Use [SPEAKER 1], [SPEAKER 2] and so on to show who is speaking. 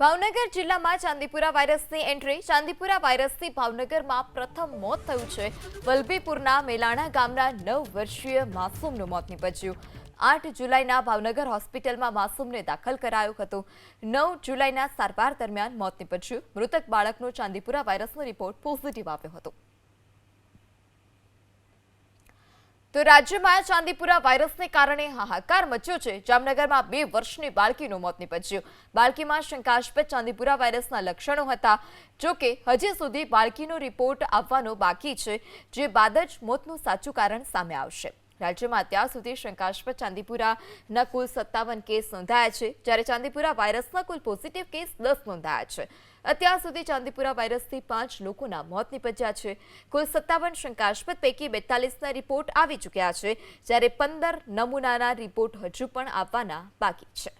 [SPEAKER 1] ભાવનગર જિલ્લામાં ચાંદીપુરા વાયરસની એન્ટ્રી ચાંદીપુરા વાયરસથી ભાવનગરમાં પ્રથમ મોત થયું છે। વલભીપુરના મેલાણા ગામના 9 વર્ષીય માસૂમનું મોત નીપજ્યું। 8 જુલાઈના ભાવનગર હોસ્પિટલમાં માસૂમને દાખલ કરાયો હતો। 9 જુલાઈના સારવાર દરમિયાન મોત નીપજ્યું। મૃતક બાળકનો ચાંદીપુરા વાયરસનો રિપોર્ટ પોઝિટિવ આવ્યો હતો। તો રાજ્યમાં ચાંદીપુરા વાયરસને કારણે હાહાકાર મચ્યો છે। જામનગરમાં 2 વર્ષની બાળકીનું મોત નીપજ્યું। બાળકીમાં શંકાસ્પદ ચાંદીપુરા વાયરસના લક્ષણો હતા। જો કે હજી સુધી બાળકીનો રિપોર્ટ આવવાનો બાકી છે, જે બાદ જ મોતનું સાચું કારણ સામે આવશે। રાજ્યમાં અત્યાર સુધી શંકાસ્પદ ચાંદીપુરાના કુલ 57 કેસ નોંધાયા છે, જ્યારે ચાંદીપુરા વાયરસના કુલ પોઝિટિવ કેસ 10 નોંધાયા છે। અત્યાર સુધી ચાંદીપુરા વાયરસથી 5 લોકોના મોત નીપજ્યા છે। કુલ 57 શંકાસ્પદ પૈકી 42ના રિપોર્ટ આવી ચૂક્યા છે, જ્યારે 15 નમૂનાના રિપોર્ટ હજુ પણ આવવાના બાકી છે।